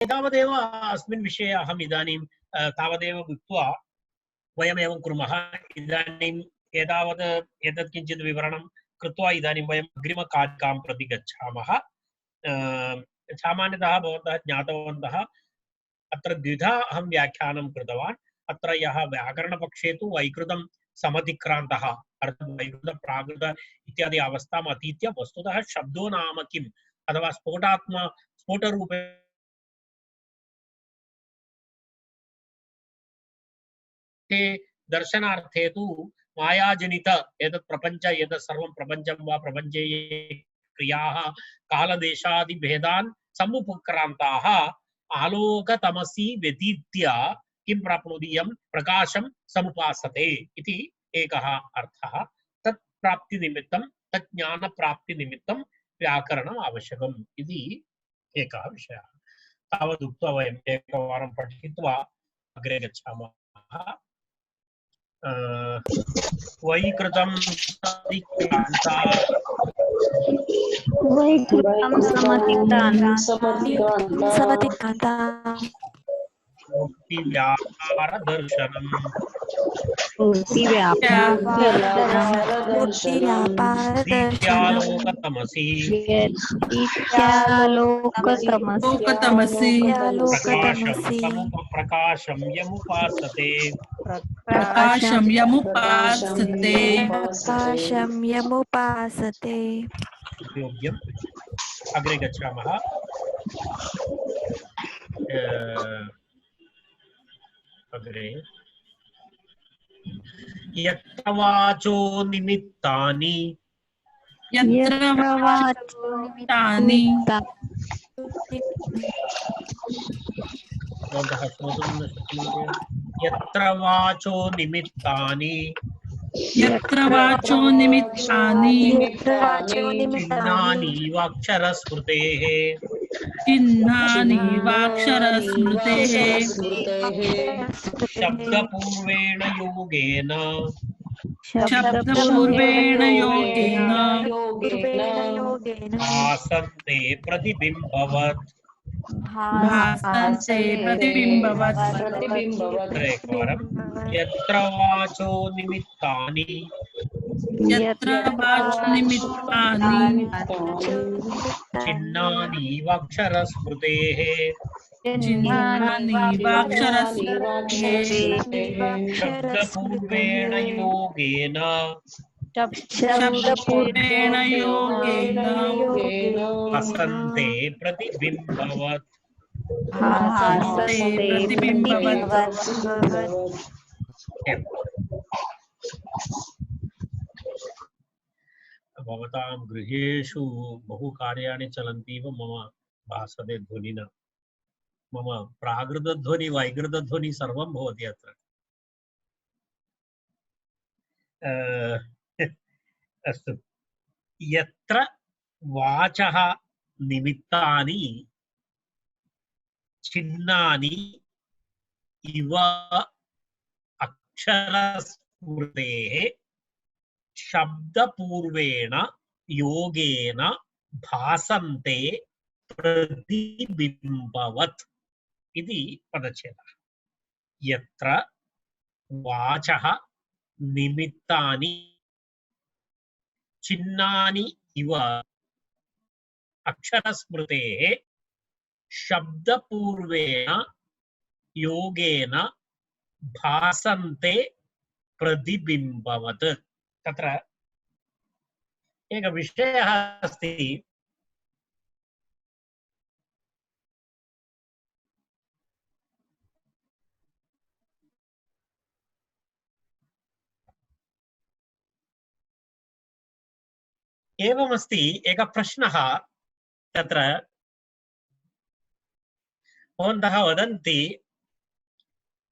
एतावदेव अस्मिन् विषये अहम् इदानीं तावदेव उक्त्वा वयमेवं कुर्मः। इदानीम् एतावत् एतत् किञ्चित् विवरणं कृत्वा इदानीं वयम् अग्रिमकारिकां प्रति गच्छामः। सामान्यतः भवन्तः ज्ञातवन्तः अत्र द्विधा अहं व्याख्यानं कृतवान्। अत्र यः व्याकरणपक्षे तु वैकृतं समतिक्रान्तः अर्थात् वैकृत प्राकृत इत्यादि अवस्थाम् अतीत्य वस्तुतः शब्दो नाम किम् अथवा स्फोटरूपे दर्शनार्थे तु मायाजनित एतत् प्रपञ्च एतत् सर्वं प्रपञ्चं वा प्रपञ्चे क्रियाः कालदेशादिभेदान् समुपक्रान्ताः आलोकतमसि व्यतीत्य किं प्राप्नोति यं प्रकाशं समुपासते इति एकः अर्थः। तत् प्राप्तिनिमित्तं तत् ज्ञानप्राप्तिनिमित्तं व्याकरणम् आवश्यकम् इति एकः विषयः। तावदुक्त्वा वयम् एकवारं पठित्वा अग्रे गच्छामः। वैकृतं समतिक्रान्ता मूर्तिव्यापारदर्शनम् नित्यालोकतमसि प्रकाशं यमुपासते योग्यम्। अग्रे गच्छामः। अग्रे यत्र वाचो निमित्तानि भवन्तः श्रोतुं न शक्नोति। यत्र वाचो निमित्तानि चिह्नानि वाक्षरस्मृतेः शब्दपूर्वेण योगेन भासन्ते प्रतिबिम्बवत्। यत्र वाचो निमित्तानि चिह्नानि वाक्षरस्मृतेः शब्दपूर्वेण योगेन भासन्ते प्रतिबिम्बवत्। भवतां गृहेषु बहु कार्याणि चलन्तीव मम भासते ध्वनिना। मम प्राकृतध्वनि वैकृतध्वनि सर्वं भवति अत्र। अस्तु। यत्र वाचः निमित्तानि चिह्नानि इव अक्षरस्मृतेः शब्दपूर्वेण योगेन भासन्ते प्रतिबिम्बवत् इति पदच्छेदः। यत्र वाचः निमित्तानि चिह्नानि इव अक्षरस्मृतेः शब्दपूर्वेण योगेन भासन्ते प्रतिबिम्बवत्। तत्र एकः विषयः अस्ति। एवमस्ति एकः प्रश्नः। तत्र भवन्तः वदन्ति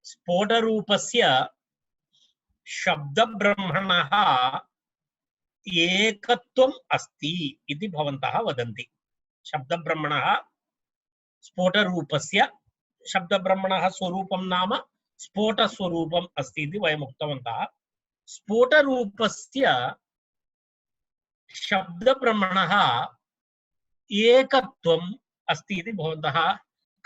स्फोटरूपस्य शब्दब्रह्मणः एकत्वम् अस्ति इति भवन्तः वदन्ति। शब्दब्रह्मणः स्फोटरूपस्य शब्दब्रह्मणः स्वरूपं नाम स्फोटस्वरूपम् अस्ति इति वयम् उक्तवन्तः। स्फोटरूपस्य शब्दब्रह्मणः एकत्वम् अस्ति इति भवन्तः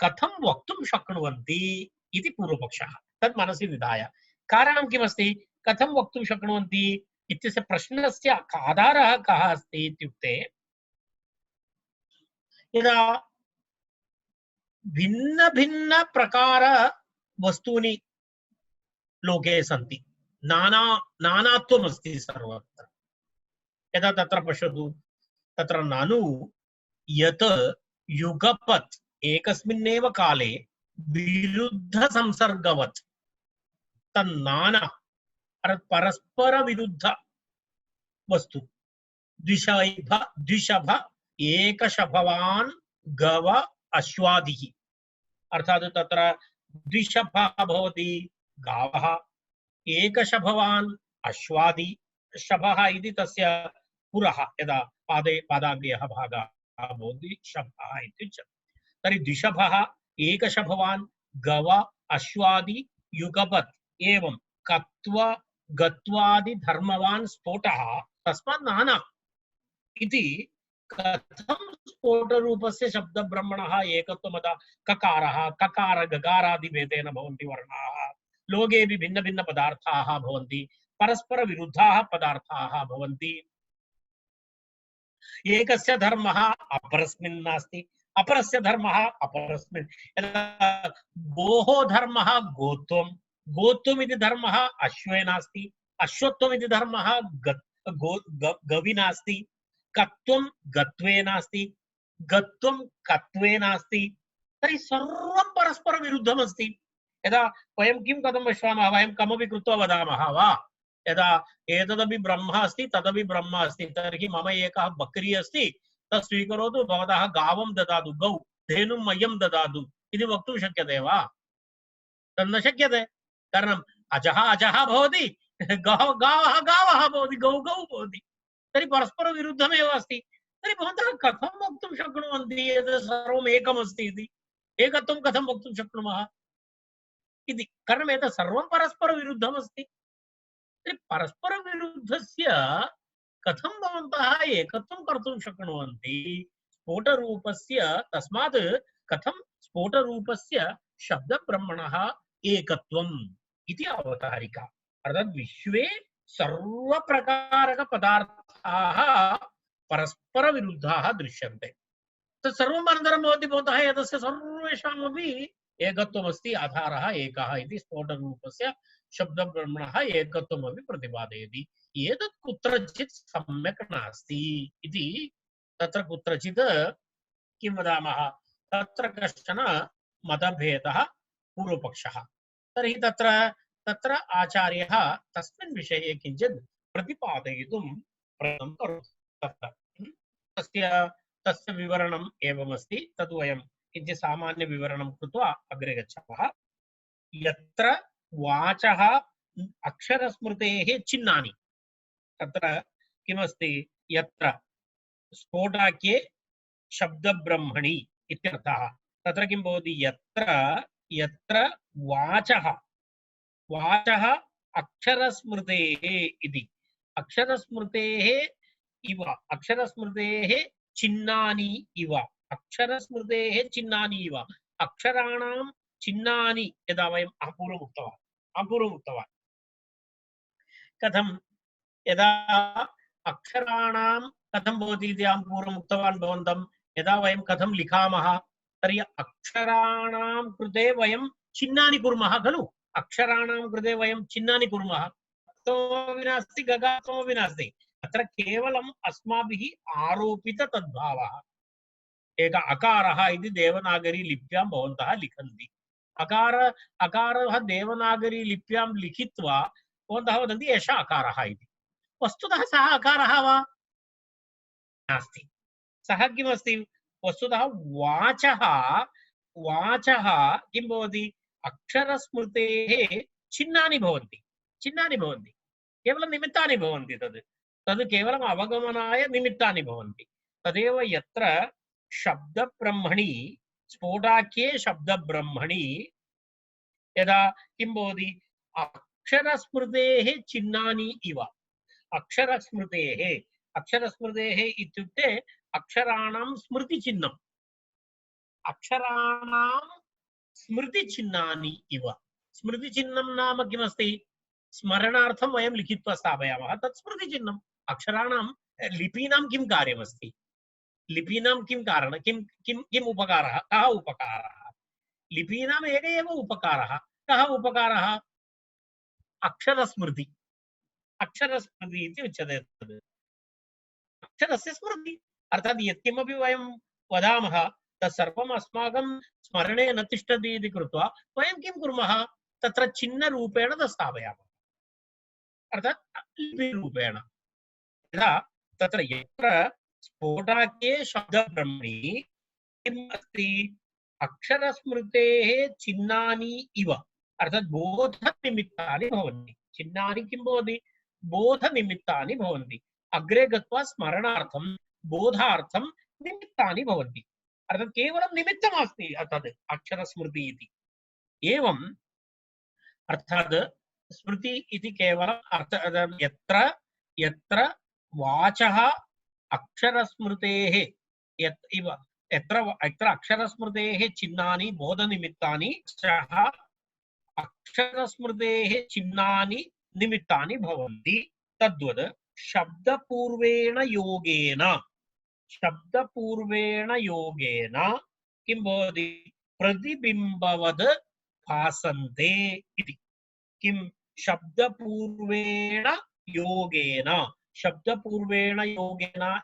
कथं वक्तुं शक्नुवन्ति इति पूर्वपक्षः। तद् मनसि निधाय कारणं किमस्ति, कथं वक्तुं शक्नुवन्ति इत्यस्य प्रश्नस्य आधारः कः अस्ति इत्युक्ते, यदा भिन्न भिन्न प्रकार वस्तूनि लोके सन्ति, नानात्वमस्ति सर्वत्र। यदा तत्र पश्यतु, तत्र ननु यत् युगपत् एकस्मिन्नेव काले विरुद्ध संसर्गवत् तन्नाना परस्पर विरुद्ध वस्तु द्विशभ एकशभवान् गव अश्वादिः, अर्थात् तत्र द्विशभः भवति गावः, एकशभवान् अश्वादि, शभः इति तस्य पुरः, यदा पादाग्र्यः भागः भवति शभः इत्युच्यते। तर्हि द्विशभः एकशभवान् गव अश्वादि युगपत् एवं कत्व गत्वादि धर्मवान् स्फोटः तस्मात् नाना इति। कथं स्फोटरूपस्य शब्दब्रह्मणः एकत्वमत ककारः ककार गकारादि भेदेन भवन्ति वर्णाः, लोकेऽपि भिन्न भिन्न पदार्थाः भवन्ति, परस्पर विरुद्धाः पदार्थाः भवन्ति। एकस्य धर्मः अपरस्मिन् नास्ति, अपरस्य धर्मः अपरस्मिन्। गोः धर्मः गोत्वं, गोत्वमिति धर्मः अश्वे नास्ति, अश्वत्वमिति धर्मः गवि नास्ति, कत्वं गत्वे नास्ति, गत्वं कत्वे नास्ति। तर्हि सर्वं परस्पर विरुद्धमस्ति। यदा वयं किं कथं पश्यामः, वयं कमपि कृत्वा वदामः वा, यदा एतदपि ब्रह्म अस्ति तदपि ब्रह्म अस्ति, तर्हि मम एकः बकरी अस्ति, तत् स्वीकरोतु, भवतः गावं ददातु, गौ धेनुं मह्यं ददातु इति वक्तुं शक्यते वा? तन्न शक्यते। कारणम् अजः अजः भवति, गावः गावः भवति, गौ गौ भवति। तर्हि परस्पर विरुद्धमेव अस्ति। तर्हि भवन्तः कथं वक्तुं शक्नुवन्ति एतत् सर्वम् एकमस्ति इति? एकत्वं कथं वक्तुं शक्नुमः इति? कारणम् एतत् सर्वं परस्पर विरुद्धमस्ति। परस्पर विरुद्धस्य कथं भवन्तः एकत्वं कर्तुं शक्नुवन्ति स्फोटरूपस्य? तस्मात् कथं स्फोटरूपस्य शब्दब्रह्मणः एकत्वम् इति अवतारिका। अर्थात् विश्वे सर्वप्रकारकपदार्थाः परस्पर विरुद्धाः दृश्यन्ते। तत् सर्वम् अनन्तरं भवति भवतः एतस्य सर्वेषामपि एकत्वमस्ति, आधारः एकः इति स्फोटरूपस्य शब्दब्रह्मणः एकत्वमपि प्रतिपादयति। एतत् कुत्रचित् सम्यक् नास्ति इति, तत्र कुत्रचित् किं वदामः, तत्र कश्चन मतभेदः पूर्वपक्षः। तर्हि तत्र आचार्यः तस्मिन् विषये किञ्चित् प्रतिपादयितुं प्रयत्नं करोति। तस्य विवरणम् एवमस्ति, तद् वयं किञ्चित् सामान्यविवरणं कृत्वा अग्रे गच्छामः। यत्र वाचः अक्षरस्मृतेः चिह्नानि, तत्र किमस्ति, यत्र स्फोटाख्ये शब्दब्रह्मणि इत्यर्थः। तत्र किं भवति, यत्र वाचः अक्षरस्मृतेः इति, अक्षरस्मृतेः इव, अक्षरस्मृतेः चिह्नानि इव, अक्षरस्मृतेः चिह्नानि इव, अक्षराणां चिह्नानि यदा वयम् अपूर्वमुक्तवान् कथं, यदा अक्षराणां कथं भवति इति अहं पूर्वम् उक्तवान् भवन्तं। यदा वयं कथं लिखामः, तर्हि अक्षराणां कृते वयं चिह्नानि कुर्मः खलु, अक्षराणां कृते वयं चिह्नानि कुर्मः, तमपि नास्ति गगात्मपि नास्ति, अत्र केवलम् अस्माभिः आरोपित तद्भावः। एक अकारः इति देवनागरी लिप्यां भवन्तः लिखन्ति, अकारः देवनागरी लिप्यां लिखित्वा भवन्तः वदन्ति एषः अकारः इति। वस्तुतः सः अकारः वा? नास्ति। सः किमस्ति? वस्तुतः वाचः किं भवति, अक्षरस्मृतेः चिह्नानि भवन्ति, केवलं निमित्तानि भवन्ति, तद् केवलम् अवगमनाय निमित्तानि भवन्ति। तदेव यत्र शब्दब्रह्मणि, स्फोटाख्ये शब्दब्रह्मणि यदा किं भवति, अक्षरस्मृतेः चिह्नानि इव, अक्षरस्मृतेः इत्युक्ते अक्षराणां स्मृतिचिह्नं, अक्षराणां स्मृतिचिह्नानि इव। स्मृतिचिह्नं नाम किमस्ति? स्मरणार्थं वयं लिखित्वा स्थापयामः, तत् स्मृतिचिह्नम्। अक्षराणां लिपीनां किं कार्यमस्ति? लिपीनां किं कारणं, किम् उपकारः, कः उपकारः? लिपीनाम् एक एव उपकारः। कः उपकारः? अक्षरस्मृति। अक्षरस्मृति इति उच्यते। तद् अक्षरस्य स्मृति, अर्थात् यत्किमपि वयं वदामः तत्सर्वम् अस्माकं स्मरणे न तिष्ठति इति कृत्वा वयं किं कुर्मः? तत्र चिह्नरूपेण तत् स्थापयामः, अर्थात् लिपिरूपेण। यथा तत्र यत्र स्फोटाख्ये शब्दब्रह्मणि किम् अस्ति? अक्षरस्मृतेः चिह्नानि इव, अर्थात् बोधनिमित्तानि भवन्ति। चिह्नानि किं भवति? बोधनिमित्तानि भवन्ति। अग्रे गत्वा स्मरणार्थं बोधार्थं निमित्तानि भवन्ति, अर्थात् केवलं निमित्तमस्ति तद् अक्षरस्मृति इति। एवम् अर्थात् स्मृति इति केवलं यत्र यत्र वाचः अक्षरस्मृतेः यत्र अक्षरस्मृतेः चिह्नानि बोधनिमित्तानि अक्षरस्मृतेः चिह्नानि निमित्तानि भवन्ति। तद्वत् शब्दपूर्वेण योगेन किं भवति? प्रतिबिम्बवद् भासन्ते इति। किं? शब्दपूर्वेण योगेन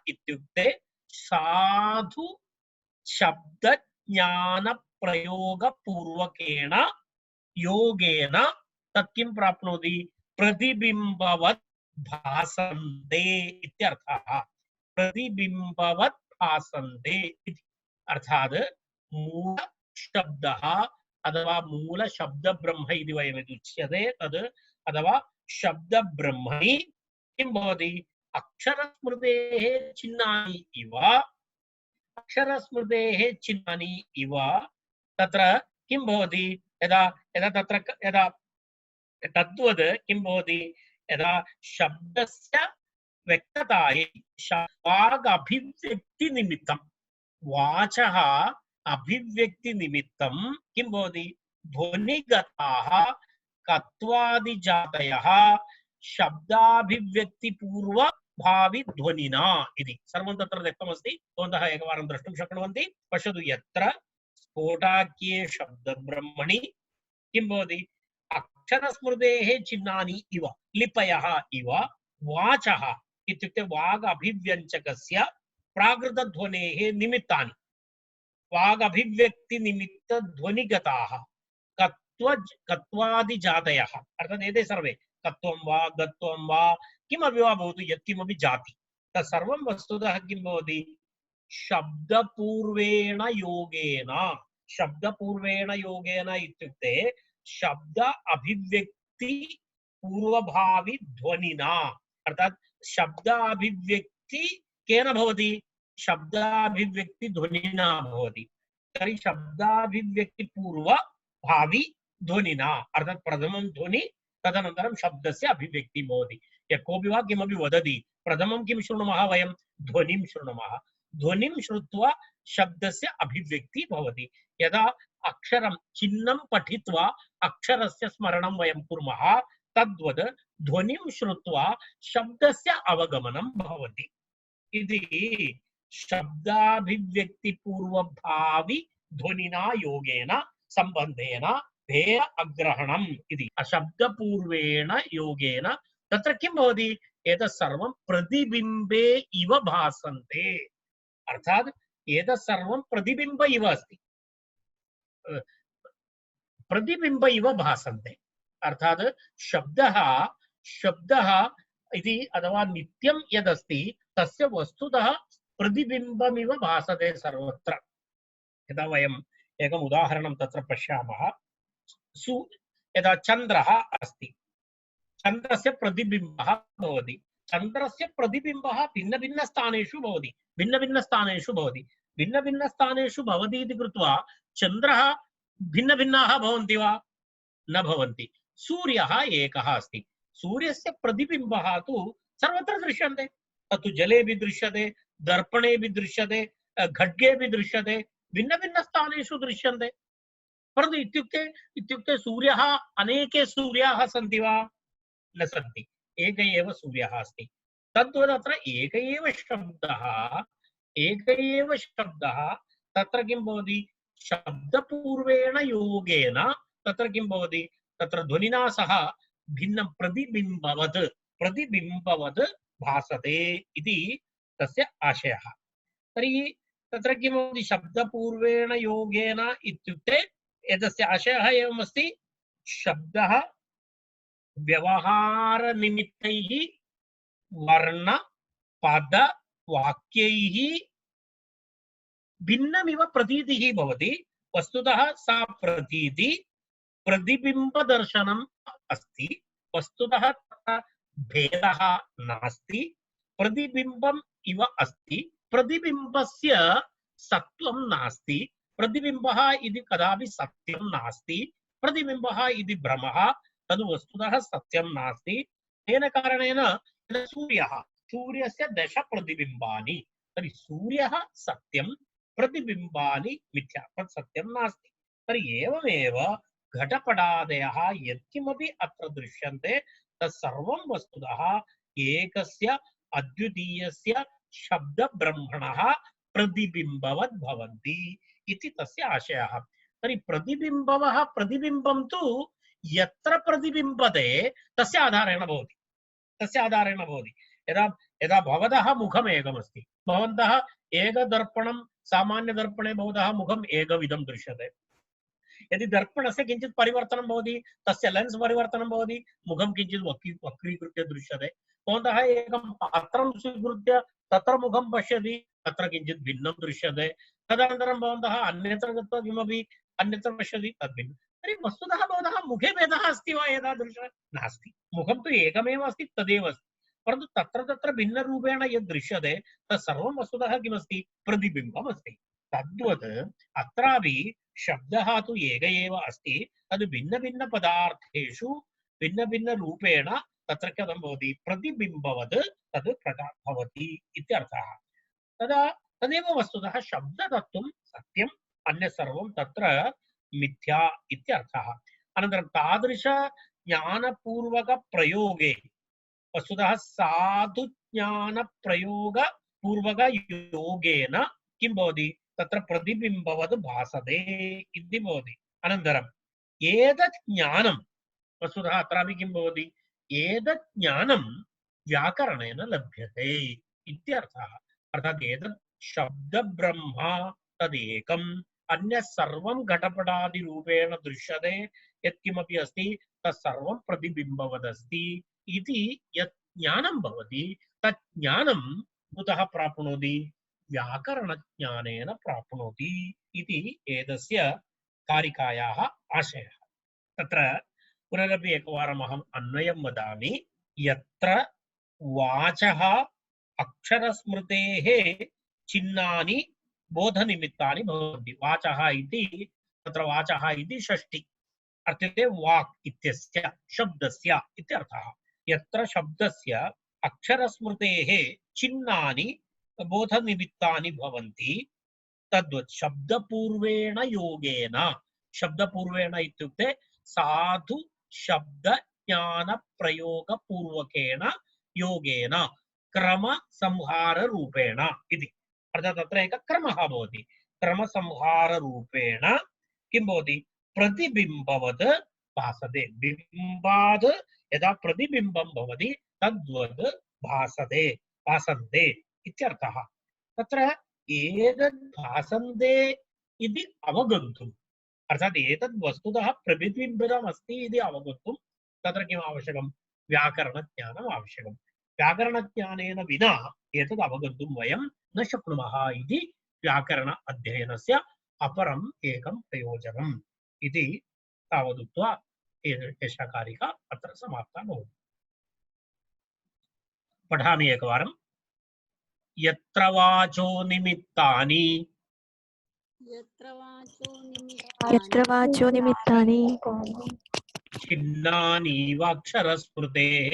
इत्युक्ते साधु शब्दज्ञानप्रयोगपूर्वकेण योगेन तत् किं प्राप्नोति? प्रतिबिम्बवत् भासन्ते इत्यर्थः। प्रतिबिम्बवत् भासन्ते इति अर्थात् मूलशब्दः अथवा मूलशब्दब्रह्म इति वयमिति उच्यते तद्, अथवा शब्दब्रह्मणि किं भवति? अक्षरस्मृतेः चिह्नानि इव तत्र किं भवति? यदा तद्वद् किं भवति? यदा शब्दस्य व्यक्ततायै वागभिव्यक्तिनिमित्तं, वाचः अभिव्यक्तिनिमित्तं किं भवति? ध्वनिगताः कत्वादिजातयः शब्दाभिव्यक्तिपूर्वभाविध्वनिना इति सर्वं तत्र दत्तमस्ति। भवन्तः एकवारं द्रष्टुं शक्नुवन्ति। पश्यतु, यत्र स्फोटाख्ये शब्दब्रह्मणि किं भवति? अक्षरस्मृतेः चिह्नानि इव, लिपयः इव वाचः इत्युक्ते वाग् अभिव्यञ्जकस्य प्राकृतध्वनेः निमित्तानि, वागभिव्यक्तिनिमित्तध्वनिगताः कत्वादिजातयः, अर्थात् एते सर्वे कत्वं वा गत्वं वा किमपि वा भवतु, यत्किमपि जाति तत्सर्वं वस्तुतः किं भवति? शब्दपूर्वेण योगेन इत्युक्ते शब्द अभिव्यक्ति पूर्वभावि ध्वनिना, अर्थात् शब्दाभिव्यक्ति केन भवति? शब्दाभिव्यक्ति ध्वनिना भवति। तर्हि शब्दाभिव्यक्ति पूर्वभावि ध्वनिना, अर्थात् प्रथमं ध्वनि तदनन्तरं शब्दस्य अभिव्यक्ति भवति। यः कोऽपि वा किमपि वदति, प्रथमं किं शृणुमः? वयं ध्वनिं शृणुमः। ध्वनिं श्रुत्वा शब्दस्य अभिव्यक्ति भवति। यदा अक्षरं चिह्नं पठित्वा अक्षरस्य स्मरणं वयं कुर्मः, तद्वद् ध्वनिं श्रुत्वा शब्दस्य अवगमनं भवति। इति शब्दाभिव्यक्तिपूर्वभावि ध्वनिना योगेन सम्बन्धेन भेद अग्रहणम् इति। अशब्दपूर्वेण योगेन तत्र किं भवति? एतत् सर्वं प्रतिबिम्बे इव भासन्ते, अर्थात् एतत् सर्वं प्रतिबिम्ब इव अस्ति, प्रतिबिम्ब इव भासन्ते, अर्थात् शब्दः इति अथवा नित्यं यदस्ति तस्य वस्तुतः प्रतिबिम्बमिव भासते सर्वत्र। यदा वयम् एकम् उदाहरणं तत्र पश्यामः, यदा चन्द्रः अस्ति, चन्द्रस्य प्रतिबिम्बः भवति। चन्द्रस्य प्रतिबिम्बः भिन्नभिन्नस्थानेषु भवति इति कृत्वा चन्द्रः भिन्नभिन्नाः भवन्ति वा? न भवन्ति। सूर्यः एकः अस्ति, सूर्यस्य प्रतिबिम्बः तु सर्वत्र दृश्यन्ते। तत्तु जलेऽपि दृश्यते, दर्पणेऽपि दृश्यते, खड्गेऽपि दृश्यते, भिन्न भिन्न स्थानेषु दृश्यन्ते। परन्तु इत्युक्ते सूर्यः अनेके सूर्याः सन्ति वा? न सन्ति, एक एव सूर्यः अस्ति। तद्वत् अत्र एक एव शब्दः तत्र किं भवति? शब्दपूर्वेण योगेन तत्र किं भवति? तत्र ध्वनिना सह भिन्नं प्रतिबिम्बवत् भासते इति तस्य आशयः। तर्हि तत्र किं भवति? शब्दपूर्वेण योगेन इत्युक्ते एतस्य आशयः एवमस्ति, शब्दः व्यवहारनिमित्तैः वर्ण पद वाक्यैः भिन्नमिव प्रतीतिः भवति। वस्तुतः सा प्रतीति प्रतिबिम्बदर्शनम् अस्ति। वस्तुतः तत्र भेदः नास्ति, प्रतिबिम्बम् इव अस्ति। प्रतिबिम्बस्य सत्त्वं नास्ति, प्रतिबिम्बः इति कदापि सत्यं नास्ति, प्रतिबिम्बः इति भ्रमः तद् वस्तुतः सत्यं नास्ति। तेन कारणेन सूर्यस्य 10 प्रतिबिम्बानि, तर्हि सूर्यः सत्यं, प्रतिबिम्बानि मिथ्या, तत् सत्यं नास्ति। तर्हि एवमेव घटपटादयः यत्किमपि अत्र दृश्यन्ते तत्सर्वं वस्तुतः एकस्य अद्वितीयस्य शब्दब्रह्मणः प्रतिबिम्बवत् भवन्ति इति तस्य आशयः। तर्हि प्रतिबिम्बं तु यत्र प्रतिबिम्बते तस्य आधारेण भवति, यदा यदा भवतः मुखम् एकमस्ति, भवन्तः एकदर्पणं सामान्यदर्पणे भवतः मुखम् एकविधं दृश्यते। यदि दर्पणस्य किञ्चित् परिवर्तनं भवति, तस्य लेन्स् परिवर्तनं भवति, मुखं किञ्चित् वक्रीकृत्य दृश्यते। भवन्तः एकं पात्रं स्वीकृत्य तत्र मुखं पश्यति, तत्र किञ्चित् भिन्नं दृश्यते। तदनन्तरं भवन्तः अन्यत्र गत्वा किमपि अन्यत्र पश्यति, तद्भिन्नं। तर्हि वस्तुतः भवतः मुखे भेदः अस्ति वा? एतादृशः नास्ति, मुखं तु एकमेव अस्ति, तदेव अस्ति। परन्तु तत्र तत्र भिन्नरूपेण यद् दृश्यते तत् सर्वं वस्तुतः किमस्ति? प्रतिबिम्बम् अस्ति। तद्वत् अत्रापि शब्दः तु एक एव अस्ति, तद् भिन्नभिन्नपदार्थेषु भिन्नभिन्नरूपेण तत्र कथं भवति? प्रतिबिम्बवत् तद् भवति इत्यर्थः। तदेव वस्तुतः शब्दतत्त्वं सत्यम्, अन्यत् सर्वं तत्र मिथ्या इत्यर्थः। अनन्तरं तादृश ज्ञानपूर्वकप्रयोगे वस्तुतः साधुज्ञानप्रयोगपूर्वकयोगेन किं भवति? तत्र प्रतिबिम्बवत् भासते इति भवति। अनन्तरम् एतत् ज्ञानं वस्तुतः अत्रापि किं भवति? एतत् ज्ञानं व्याकरणेन लभ्यते इत्यर्थः। अर्थात् एतत् शब्दब्रह्म तदेकम्, अन्यत् सर्वं घटपटादिरूपेण दृश्यते, यत्किमपि अस्ति तत्सर्वं प्रतिबिम्बवदस्ति इति यत् ज्ञानं भवति, तत् ज्ञानं कुतः प्राप्नोति? व्याकरणज्ञानेन प्राप्नोति इति एतस्य कारिकायाः आशयः। तत्र पुनरपि एकवारम् अहम् अन्वयं वदामि। यत्र वाचः अक्षरस्मृतेः चिह्नानि बोधनिमित्तानि भवन्ति। वाचः इति तत्र वाचः इति षष्ठी, अर्थात् वाक् इत्यस्य शब्दस्य इत्यर्थः। यत्र शब्दस्य अक्षरस्मृतेः चिह्नानि बोधनिमित्तानि भवन्ति तद्वत् शब्दपूर्वेण योगेन, शब्दपूर्वेण इत्युक्ते साधु शब्द ज्ञान प्रयोगपूर्वकेण योगेन क्रमसंहाररूपेण इति। अर्थात् तत्र एकः क्रमः भवति। क्रमसंहाररूपेण किं भवति? प्रतिबिम्बवत् भासते। बिम्बात् यदा प्रतिबिम्बं भवति तद्वत् भासन्ते इत्यर्थः। तत्र एतद् भासन्ते इति अवगन्तुम्, अर्थात् एतद् वस्तुतः प्रतिबिम्बितम् अस्ति इति अवगन्तुं तत्र किम् आवश्यकं? व्याकरणज्ञानम् आवश्यकं। व्याकरणज्ञानेन विना एतद् अवगन्तुं वयं न शक्नुमः इति व्याकरण अध्ययनस्य अपरम् एकं प्रयोजनम् इति तावदुक्त्वा एषा कारिका अत्र समाप्ता भवति। पठामि एकवारम्। यत्र वाचो निमित्तानि चिह्नानि वाक्षरस्मृतेः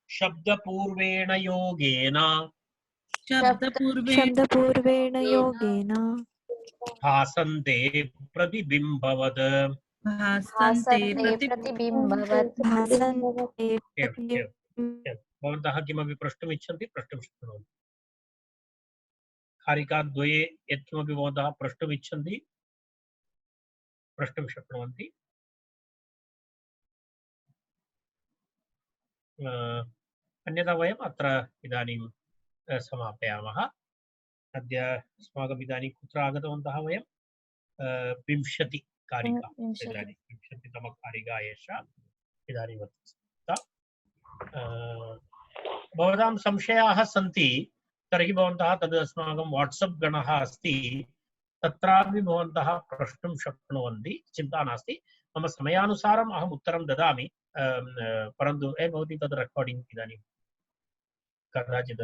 शब्दपूर्वेण योगेन शब्दपूर्वेण योगेन भासन्ते प्रतिबिम्बवत्। भासन्ते प्रतिबिम्बवत्। भासन्ते एवम् एवम्। भवन्तः किमपि प्रष्टुमिच्छन्ति प्रष्टुं शक्नुवन्ति। कारिकाद्वये यत्किमपि भवन्तः प्रष्टुमिच्छन्ति प्रष्टुं शक्नुवन्ति। अन्यथा वयम् अत्र इदानीं समापयामः। अद्य अस्माकम् इदानीं कुत्र आगतवन्तः वयं 20 कारिका इदानीं 20तमकारिका एषा इदानीं वर्तते। भवतां संशयाः सन्ति तर्हि भवन्तः तद् अस्माकं वाट्सप् गणः अस्ति तत्रापि भवन्तः प्रष्टुं शक्नुवन्ति। चिन्ता नास्ति, मम समयानुसारम् अहम् उत्तरं ददामि। परन्तु भवती तद् रेकार्डिङ्ग् इदानीं कदाचित्